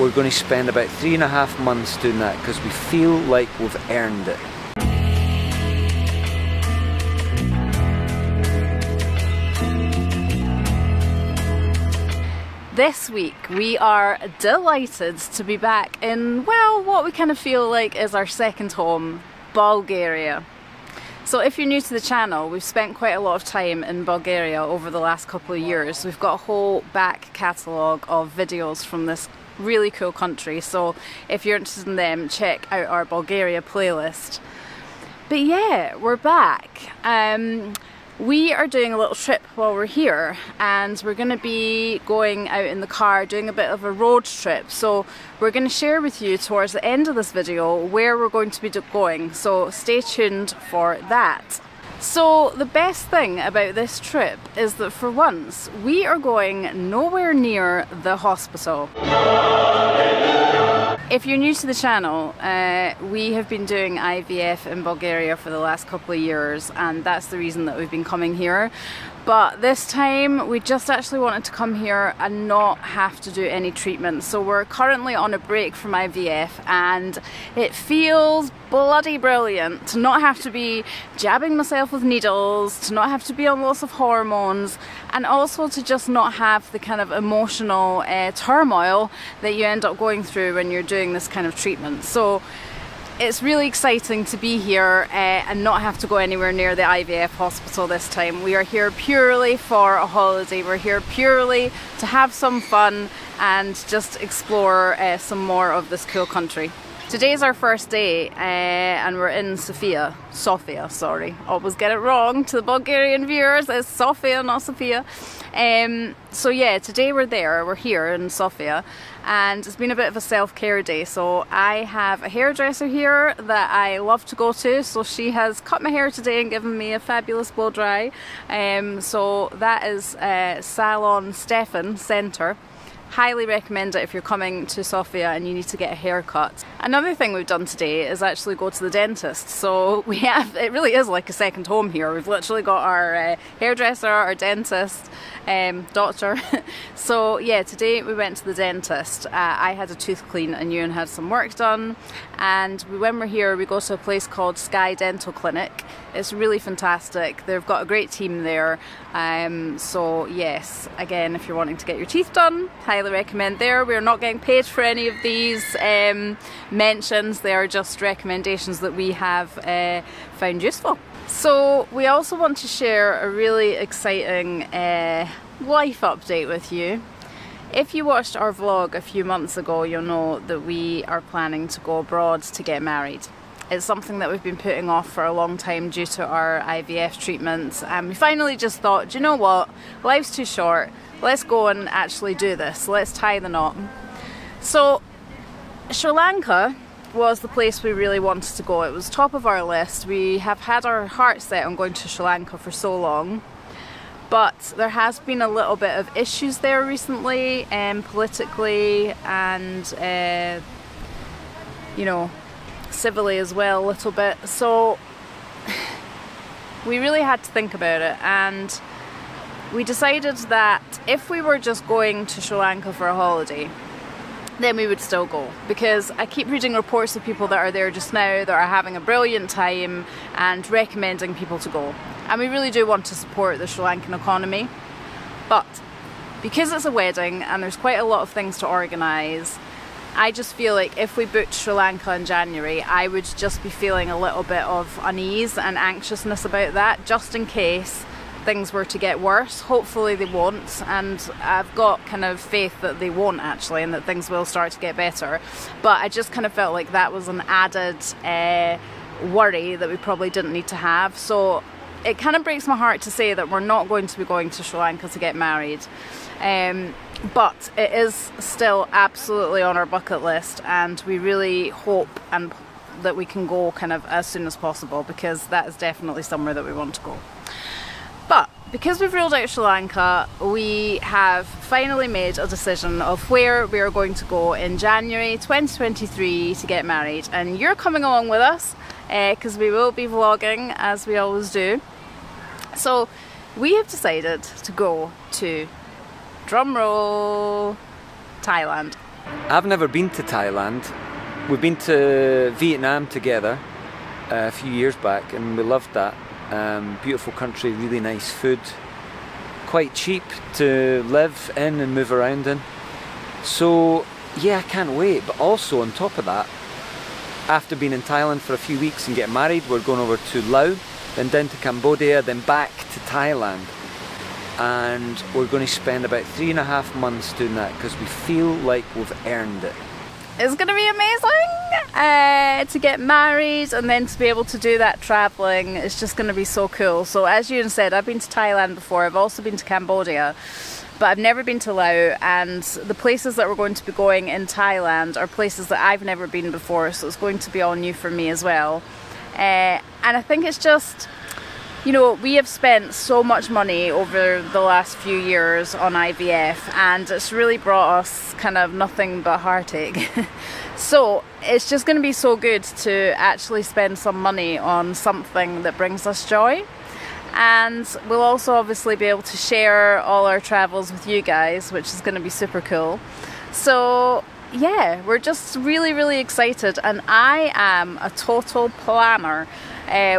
we're going to spend about 3.5 months doing that because we feel like we've earned it. This week we are delighted to be back in, well, what we kind of feel like is our second home, Bulgaria. So if you're new to the channel, we've spent quite a lot of time in Bulgaria over the last couple of years. We've got a whole back catalogue of videos from this really cool country, so if you're interested in them, check out our Bulgaria playlist. But yeah, we're back. We are doing a little trip while we're here, and we're going to be going out in the car doing a bit of a road trip. So we're going to share with you towards the end of this video where we're going to be going, so stay tuned for that. So the best thing about this trip is that for once we are going nowhere near the hospital. If you're new to the channel, we have been doing IVF in Bulgaria for the last couple of years, and that's the reason that we've been coming here. But this time we just actually wanted to come here and not have to do any treatment. So we're currently on a break from IVF, and it feels bloody brilliant to not have to be jabbing myself with needles, to not have to be on lots of hormones, and also to just not have the kind of emotional turmoil that you end up going through when you're doing this kind of treatment. So it's really exciting to be here and not have to go anywhere near the IVF hospital this time. We are here purely for a holiday. We're here purely to have some fun and just explore some more of this cool country. Today's our first day and we're in Sofia, sorry. Always get it wrong to the Bulgarian viewers. It's Sofia, not Sophia. So yeah, today we're here in Sofia, and it's been a bit of a self-care day. So I have a hairdresser here that I love to go to, so she has cut my hair today and given me a fabulous blow dry. So that is Salon Stefan Centre. Highly recommend it if you're coming to Sofia and you need to get a haircut. Another thing we've done today is actually go to the dentist. So it really is like a second home here. We've literally got our hairdresser, our dentist, doctor. So yeah, today we went to the dentist. I had a tooth clean and Ewan had some work done. And when we're here, we go to a place called Sky Dental Clinic. It's really fantastic. They've got a great team there. So yes, again, if you're wanting to get your teeth done, highly recommend there. We're not getting paid for any of these mentions. They are just recommendations that we have found useful. So we also want to share a really exciting life update with you. If you watched our vlog a few months ago, you'll know that we are planning to go abroad to get married. It's something that we've been putting off for a long time due to our IVF treatments, and we finally just thought, do you know what, life's too short, let's go and actually do this, let's tie the knot. So Sri Lanka was the place we really wanted to go. It was top of our list. We have had our heart set on going to Sri Lanka for so long, but there has been a little bit of issues there recently, politically and you know, civilly as well a little bit. So we really had to think about it, and we decided that if we were just going to Sri Lanka for a holiday, then we would still go, because I keep reading reports of people that are there just now that are having a brilliant time and recommending people to go, and we really do want to support the Sri Lankan economy. But because it's a wedding and there's quite a lot of things to organise, I just feel like if we booked Sri Lanka in January, I would just be feeling a little bit of unease and anxiousness about that, just in case things were to get worse. Hopefully they won't, and I've got kind of faith that they won't actually, and that things will start to get better. But I just kind of felt like that was an added worry that we probably didn't need to have. So it kind of breaks my heart to say that we're not going to be going to Sri Lanka to get married. But it is still absolutely on our bucket list, and we really hope that we can go kind of as soon as possible, because that is definitely somewhere that we want to go. But because we've ruled out Sri Lanka, we have finally made a decision of where we are going to go in January 2023 to get married, and you're coming along with us because we will be vlogging as we always do. So we have decided to go to, drum roll, Thailand. I've never been to Thailand. We've been to Vietnam together a few years back and we loved that. Beautiful country, really nice food, quite cheap to live in and move around in. So yeah, I can't wait. But also on top of that, after being in Thailand for a few weeks and getting married, we're going over to Laos, then down to Cambodia, then back to Thailand. And we're going to spend about 3.5 months doing that because we feel like we've earned it. It's going to be amazing to get married and then to be able to do that traveling. It's just going to be so cool. So as you said, I've been to Thailand before. I've also been to Cambodia, but I've never been to Laos, and the places that we're going to be going in Thailand are places that I've never been before, so it's going to be all new for me as well. And I think it's just, you know, we have spent so much money over the last few years on IVF and it's really brought us kind of nothing but heartache. So it's just going to be so good to actually spend some money on something that brings us joy. And we'll also obviously be able to share all our travels with you guys, which is going to be super cool. So yeah, we're just really excited, and I am a total planner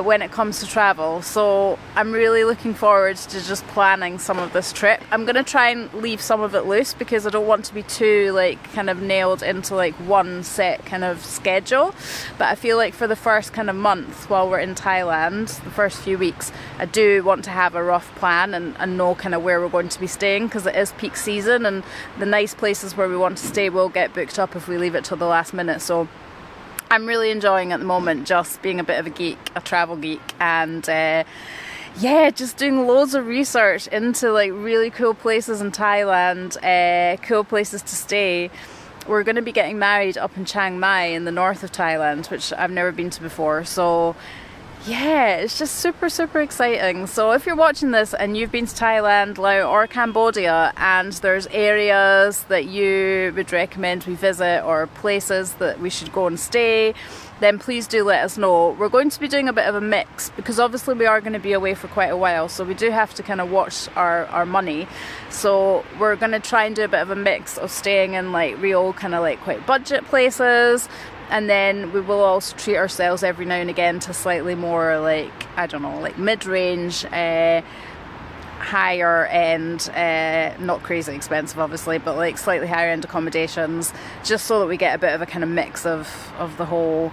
when it comes to travel, so I'm really looking forward to just planning some of this trip. I'm gonna try and leave some of it loose because I don't want to be too like kind of nailed into like one set kind of schedule, but I feel like for the first kind of month while we're in Thailand, the first few weeks, I do want to have a rough plan and know kind of where we're going to be staying, because it is peak season and the nice places where we want to stay will get booked up if we leave it till the last minute. So I'm really enjoying at the moment just being a bit of a geek, a travel geek, and yeah, just doing loads of research into like really cool places in Thailand, cool places to stay. We're going to be getting married up in Chiang Mai in the north of Thailand, which I've never been to before, so yeah, it's just super exciting. So if you're watching this and you've been to Thailand, Laos or Cambodia and there's areas that you would recommend we visit or places that we should go and stay, then please do let us know. We're going to be doing a bit of a mix because obviously we are going to be away for quite a while, so we do have to kind of watch our money. So we're going to try and do a bit of a mix of staying in like real kind of like quite budget places, and then we will also treat ourselves every now and again to slightly more like, I don't know, like mid-range, higher end, not crazy expensive obviously, but like slightly higher end accommodations, just so that we get a bit of a kind of mix of the whole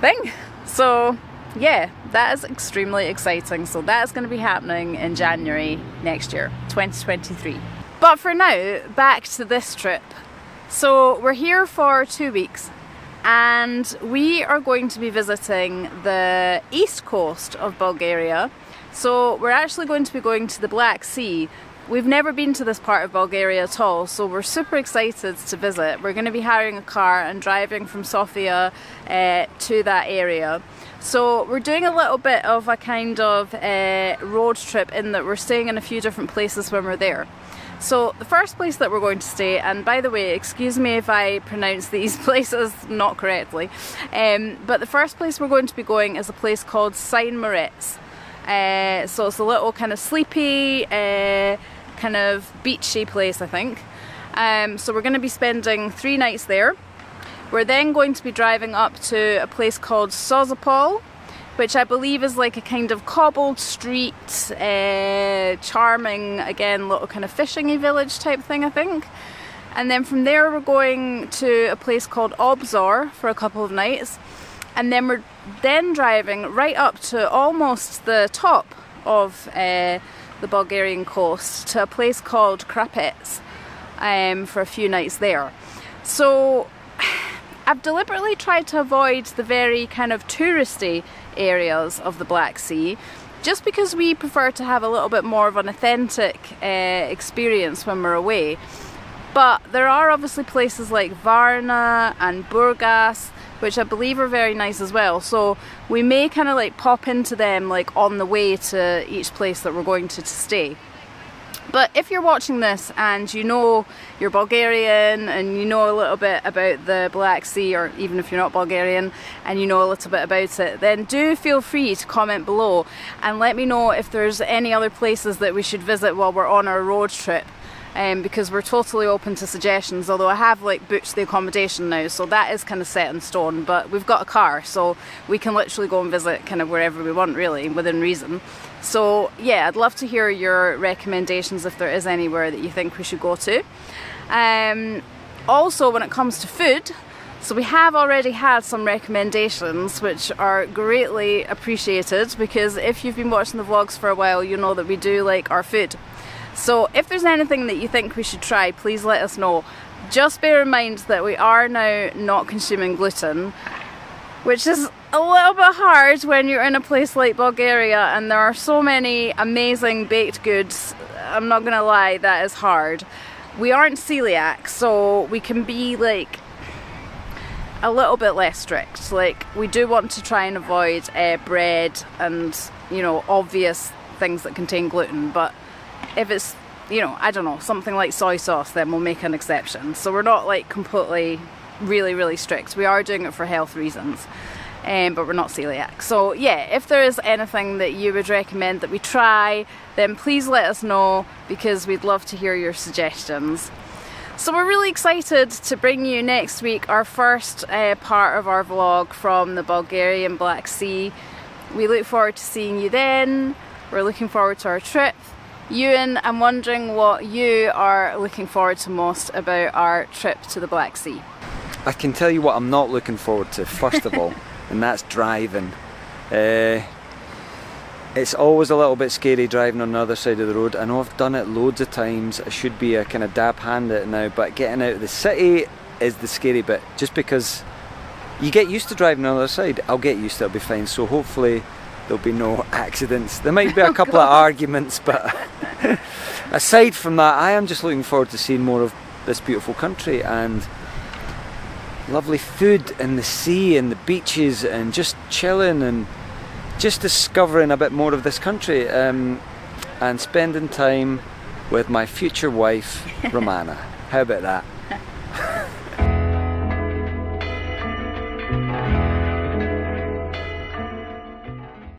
thing. So yeah, that is extremely exciting. So that is going to be happening in January next year, 2023. But for now, back to this trip. So we're here for 2 weeks. And we are going to be visiting the east coast of Bulgaria. So we're actually going to be going to the Black Sea. We've never been to this part of Bulgaria at all, so we're super excited to visit. We're going to be hiring a car and driving from Sofia to that area. So we're doing a little bit of a kind of road trip in that we're staying in a few different places when we're there. So the first place that we're going to stay, and by the way, excuse me if I pronounce these places not correctly, but the first place we're going to be going is a place called Saint Moritz. So it's a little kind of sleepy, kind of beachy place, I think. So we're going to be spending 3 nights there. We're then going to be driving up to a place called Sozopol, which I believe is like a kind of cobbled street, charming, again, little kind of fishing-y village type thing, I think. And then from there we're going to a place called Obzor for a couple of nights. And then we're then driving right up to almost the top of the Bulgarian coast to a place called Krapets for a few nights there. So I've deliberately tried to avoid the very kind of touristy areas of the Black Sea, just because we prefer to have a little bit more of an authentic experience when we're away. But there are obviously places like Varna and Burgas, which I believe are very nice as well, so we may kind of like pop into them like on the way to each place that we're going to stay. But if you're watching this and you know you're Bulgarian and you know a little bit about the Black Sea, or even if you're not Bulgarian and you know a little bit about it, then do feel free to comment below and let me know if there's any other places that we should visit while we're on our road trip. because we're totally open to suggestions, although I have like booked the accommodation now, so that is kind of set in stone, but we've got a car, so we can literally go and visit kind of wherever we want, really, within reason. So yeah, I'd love to hear your recommendations if there is anywhere that you think we should go to. Also, when it comes to food, so we have already had some recommendations which are greatly appreciated, because if you've been watching the vlogs for a while, you know that we do like our food. So if there's anything that you think we should try, please let us know. Just bear in mind that we are now not consuming gluten, which is a little bit hard when you're in a place like Bulgaria and there are so many amazing baked goods. I'm not gonna lie, that is hard. We aren't celiac, so we can be like a little bit less strict. Like, we do want to try and avoid bread and, you know, obvious things that contain gluten, but if it's, you know, I don't know, something like soy sauce, then we'll make an exception. So we're not like completely really strict. We are doing it for health reasons, but we're not celiac. So yeah, if there is anything that you would recommend that we try, then please let us know, because we'd love to hear your suggestions. So we're really excited to bring you next week our first part of our vlog from the Bulgarian Black Sea. We look forward to seeing you then. We're looking forward to our trip. Ewan, I'm wondering what you are looking forward to most about our trip to the Black Sea. I can tell you what I'm not looking forward to, first of all, and that's driving. It's always a little bit scary driving on the other side of the road. I know I've done it loads of times. I should be a kind of dab hand at it now, but getting out of the city is the scary bit. Just because you get used to driving on the other side, I'll get used to it, I'll be fine. So hopefully there'll be no accidents. There might be a couple of arguments, but aside from that, I am just looking forward to seeing more of this beautiful country and lovely food and the sea and the beaches and just chilling and just discovering a bit more of this country, and spending time with my future wife, Romana. How about that?